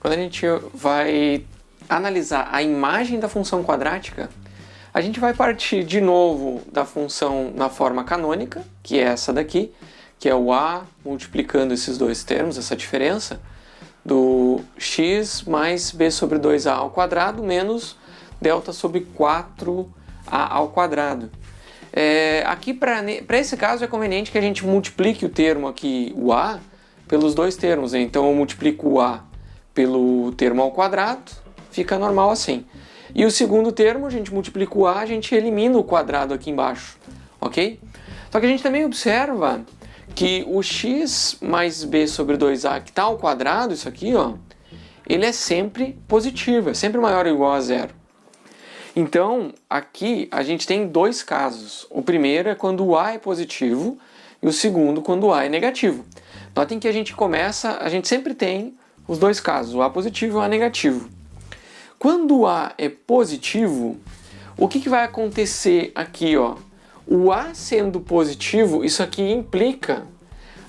quando a gente vai analisar a imagem da função quadrática, a gente vai partir de novo da função na forma canônica, que é essa daqui, que é o a multiplicando esses dois termos, essa diferença, do x mais b sobre 2a ao quadrado menos delta sobre 4a ao quadrado. Aqui, para esse caso, é conveniente que a gente multiplique o termo aqui, o a, pelos dois termos. Então, eu multiplico o a pelo termo ao quadrado, fica normal assim. E o segundo termo, a gente multiplica o a, a gente elimina o quadrado aqui embaixo, ok? Só que a gente também observa que o x mais b sobre 2a que está ao quadrado, isso aqui, ó, ele é sempre positivo, é sempre maior ou igual a zero. Então, aqui a gente tem dois casos. O primeiro é quando o a é positivo e o segundo quando o a é negativo. Notem que a gente sempre tem os dois casos, o a positivo e o a negativo. Quando o a é positivo, o que vai acontecer aqui, ó? O a sendo positivo, isso aqui implica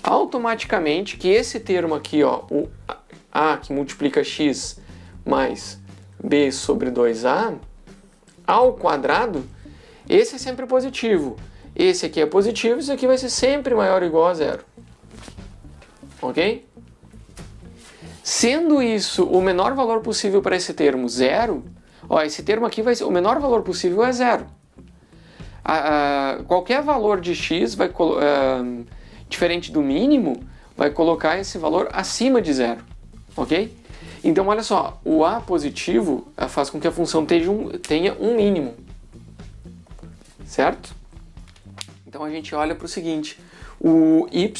automaticamente que esse termo aqui, ó, o a que multiplica x mais b sobre 2a, ao quadrado, esse é sempre positivo. Esse aqui é positivo, isso aqui vai ser sempre maior ou igual a zero. Ok? Sendo isso o menor valor possível para esse termo zero, ó, esse termo aqui vai ser o menor valor possível é zero. Qualquer valor de x, diferente do mínimo, vai colocar esse valor acima de zero. Ok? Então, olha só, o a positivo faz com que a função tenha um mínimo. Certo? Então, a gente olha para o seguinte. O y,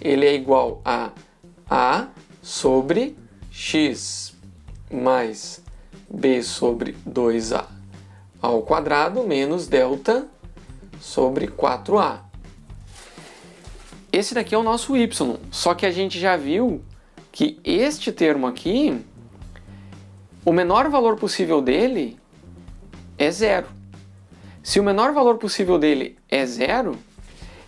ele é igual a sobre x mais b sobre 2a ao quadrado menos delta sobre 4a. Esse daqui é o nosso y, só que a gente já viu que este termo aqui, o menor valor possível dele é zero. Se o menor valor possível dele é zero,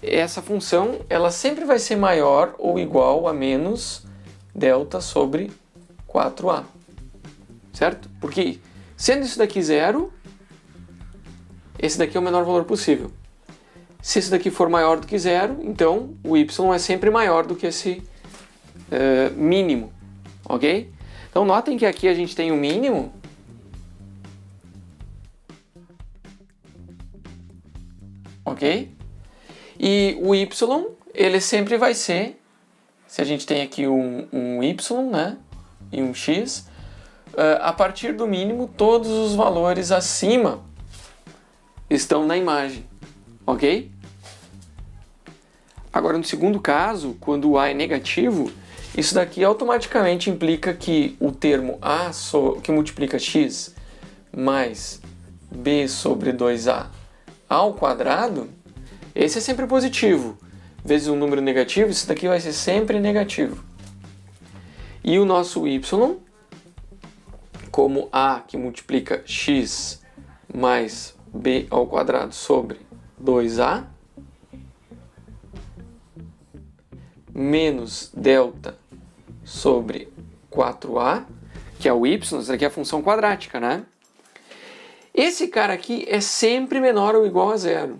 essa função ela sempre vai ser maior ou igual a menos delta sobre 4a. Certo? Porque sendo isso daqui zero, esse daqui é o menor valor possível. Se esse daqui for maior do que zero, então o y é sempre maior do que esse mínimo, ok? Então notem que aqui a gente tem o mínimo, ok? E o y, ele sempre vai ser, se a gente tem aqui um y, né, e um x, a partir do mínimo todos os valores acima estão na imagem, ok? Agora no segundo caso, quando o a é negativo, isso daqui automaticamente implica que o termo a que multiplica x mais b sobre 2a ao quadrado, esse é sempre positivo. Vezes um número negativo, isso daqui vai ser sempre negativo. E o nosso y, como a que multiplica x mais b ao quadrado sobre 2a, menos delta sobre 4a, que é o y, isso aqui é a função quadrática, né? Esse cara aqui é sempre menor ou igual a zero.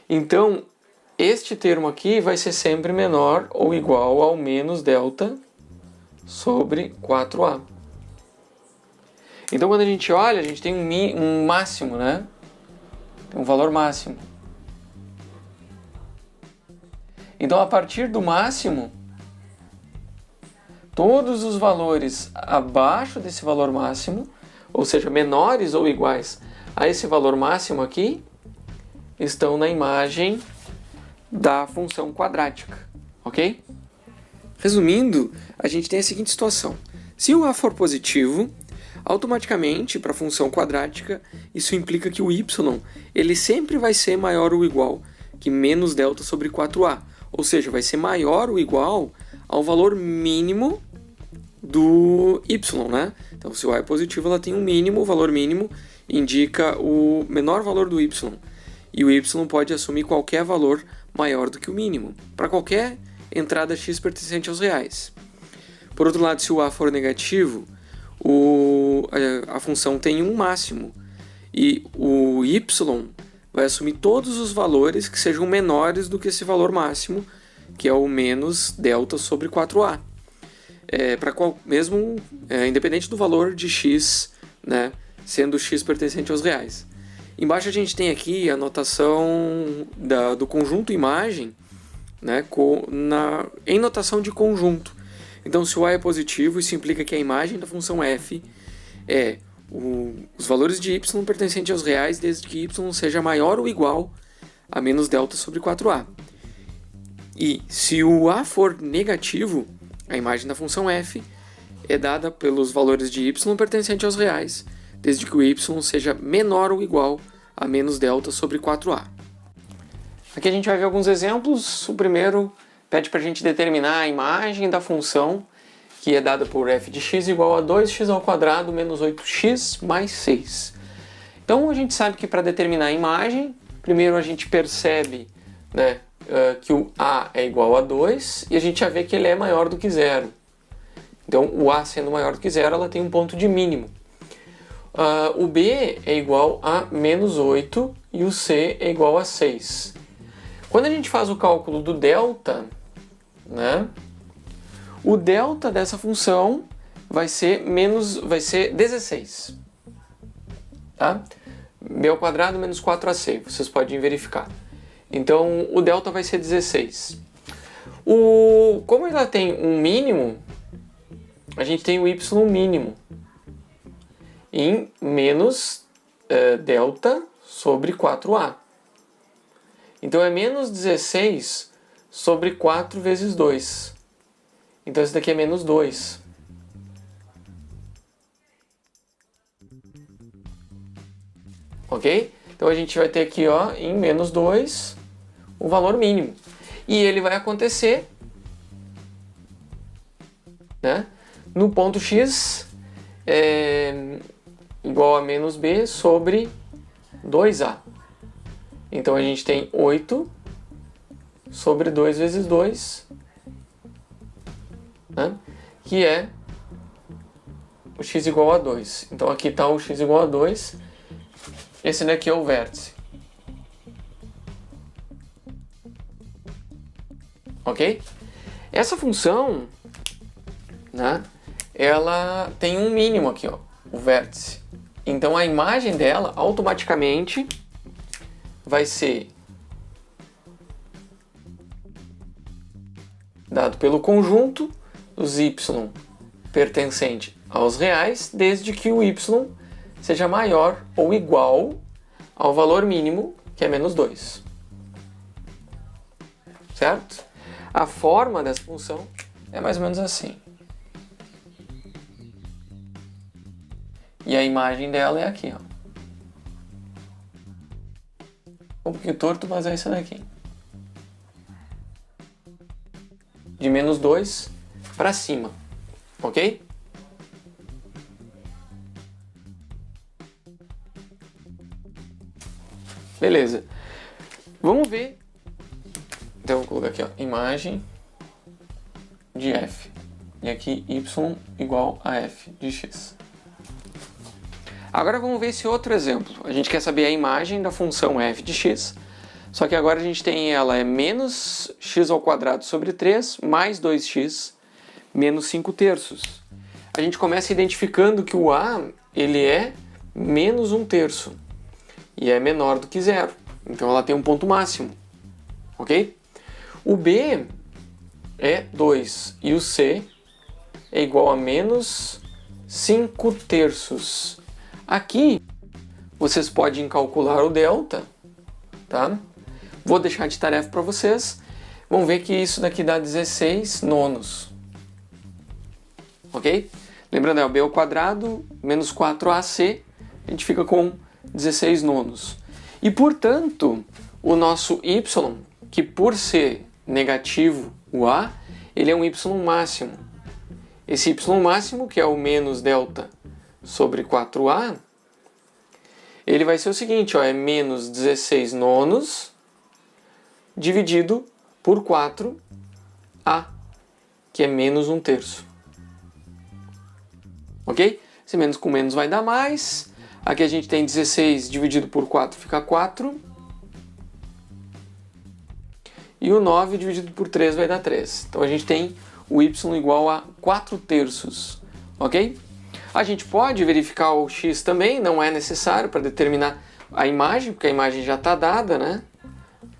Então, este termo aqui vai ser sempre menor ou igual ao menos delta sobre 4a. Então, quando a gente olha, a gente tem um máximo, né? Tem um valor máximo. Então, a partir do máximo, todos os valores abaixo desse valor máximo, ou seja, menores ou iguais a esse valor máximo aqui, estão na imagem da função quadrática, ok? Resumindo, a gente tem a seguinte situação. Se o a for positivo, automaticamente, para a função quadrática, isso implica que o y ele sempre vai ser maior ou igual que menos delta sobre 4a. Ou seja, vai ser maior ou igual ao valor mínimo do y, né? Então, se o a é positivo, ela tem um mínimo, o valor mínimo indica o menor valor do y. E o y pode assumir qualquer valor maior do que o mínimo, para qualquer entrada x pertencente aos reais. Por outro lado, se o a for negativo, a função tem um máximo e o y vai assumir todos os valores que sejam menores do que esse valor máximo, que é o menos delta sobre 4a. Independente do valor de x, né, sendo x pertencente aos reais. Embaixo a gente tem aqui a notação do conjunto imagem, né, em notação de conjunto. Então, se o a é positivo, isso implica que a imagem da função f é os valores de y pertencentes aos reais, desde que y seja maior ou igual a menos delta sobre 4a. E se o a for negativo, a imagem da função f é dada pelos valores de y pertencentes aos reais, desde que o y seja menor ou igual a menos delta sobre 4a. Aqui a gente vai ver alguns exemplos. O primeiro pede para a gente determinar a imagem da função, que é dada por f de x igual a 2x² menos 8x mais 6. Então a gente sabe que para determinar a imagem, primeiro a gente percebe, né, que o a é igual a 2 e a gente já vê que ele é maior do que zero. Então o a sendo maior do que zero, ela tem um ponto de mínimo. O b é igual a menos 8 e o c é igual a 6. Quando a gente faz o cálculo do delta, né, o delta dessa função vai ser 16. Tá? B ao quadrado menos 4ac, vocês podem verificar. Então o delta vai ser 16. Como ela tem um mínimo, a gente tem o y mínimo em menos delta sobre 4a. Então é menos 16 sobre 4 vezes 2. Então esse daqui é menos 2. Ok? Então a gente vai ter aqui, ó, em menos 2 o valor mínimo. E ele vai acontecer, né, no ponto x igual a menos b sobre 2a. Então a gente tem 8 sobre 2 vezes 2, né, que é o x igual a 2. Então aqui está o x igual a 2. Esse daqui é o vértice. Ok? Essa função, né, ela tem um mínimo aqui, ó, o vértice. Então a imagem dela automaticamente vai ser dado pelo conjunto dos y pertencente aos reais, desde que o y seja maior ou igual ao valor mínimo, que é menos 2. Certo? A forma dessa função é mais ou menos assim. E a imagem dela é aqui, ó. Um pouquinho torto, mas é isso daqui. De menos 2 para cima. Ok? Beleza. Vamos ver. Então eu vou colocar aqui, ó, imagem de f. E aqui y igual a f de x. Agora vamos ver esse outro exemplo. A gente quer saber a imagem da função f de x, só que agora a gente tem ela é menos x ao quadrado sobre 3 mais 2x menos 5 terços. A gente começa identificando que o a ele é menos 1 terço e é menor do que zero. Então ela tem um ponto máximo. Ok? O b é 2 e o c é igual a menos 5 terços. Aqui vocês podem calcular o delta, tá? Vou deixar de tarefa para vocês. Vamos ver que isso daqui dá 16 nonos. Ok? Lembrando, é o b ao quadrado menos 4ac, a gente fica com 16 nonos. E, portanto, o nosso y, que por ser negativo, o a, ele é um y máximo. Esse y máximo, que é o menos delta sobre 4a, ele vai ser o seguinte, ó, é menos 16 nonos dividido por 4a, que é menos 1 terço. ok? Esse menos com menos vai dar mais. Aqui a gente tem 16 dividido por 4 fica 4. E o 9 dividido por 3 vai dar 3. Então a gente tem o y igual a 4/3, ok? A gente pode verificar o x também, não é necessário para determinar a imagem, porque a imagem já está dada, né?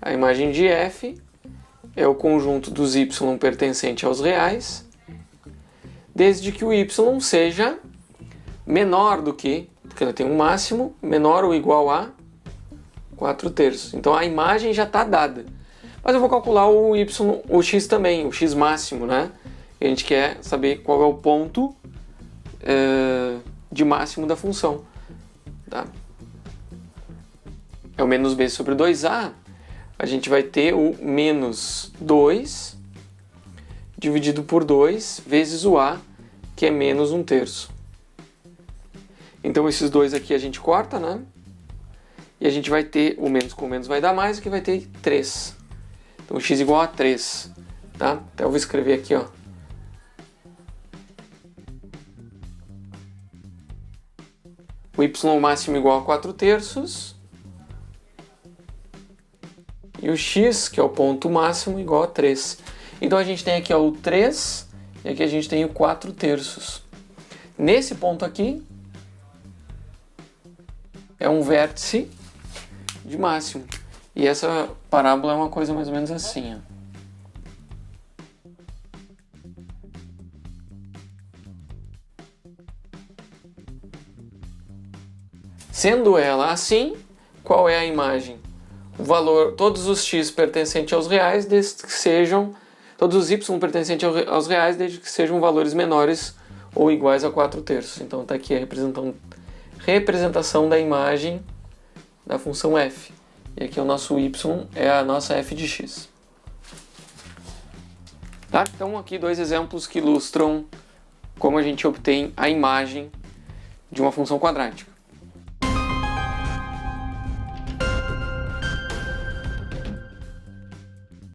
A imagem de f é o conjunto dos y pertencente aos reais, desde que o y seja menor do que, porque ele tem um máximo, menor ou igual a 4/3. Então a imagem já está dada. Mas eu vou calcular o y, o x também, o x máximo, né? E a gente quer saber qual é o ponto de máximo da função. Tá? É o menos b sobre 2a. A gente vai ter o menos 2 dividido por 2 vezes o a, que é menos 1/3. Então esses dois aqui a gente corta, né? E a gente vai ter o menos com menos vai dar mais, que vai ter 3. Então x igual a 3. Tá? Então eu vou escrever aqui, ó. O y máximo igual a 4/3. E o x, que é o ponto máximo, igual a 3. Então a gente tem aqui, ó, o 3 e aqui a gente tem o 4/3. Nesse ponto aqui é um vértice de máximo. E essa parábola é uma coisa mais ou menos assim, ó. Sendo ela assim, qual é a imagem? O valor, todos os x pertencentes aos reais, desde que sejam, todos os y pertencentes aos reais, desde que sejam valores menores ou iguais a 4/3. Então está aqui a representação da imagem da função f. E aqui o nosso y é a nossa f de x. Tá? Então aqui dois exemplos que ilustram como a gente obtém a imagem de uma função quadrática.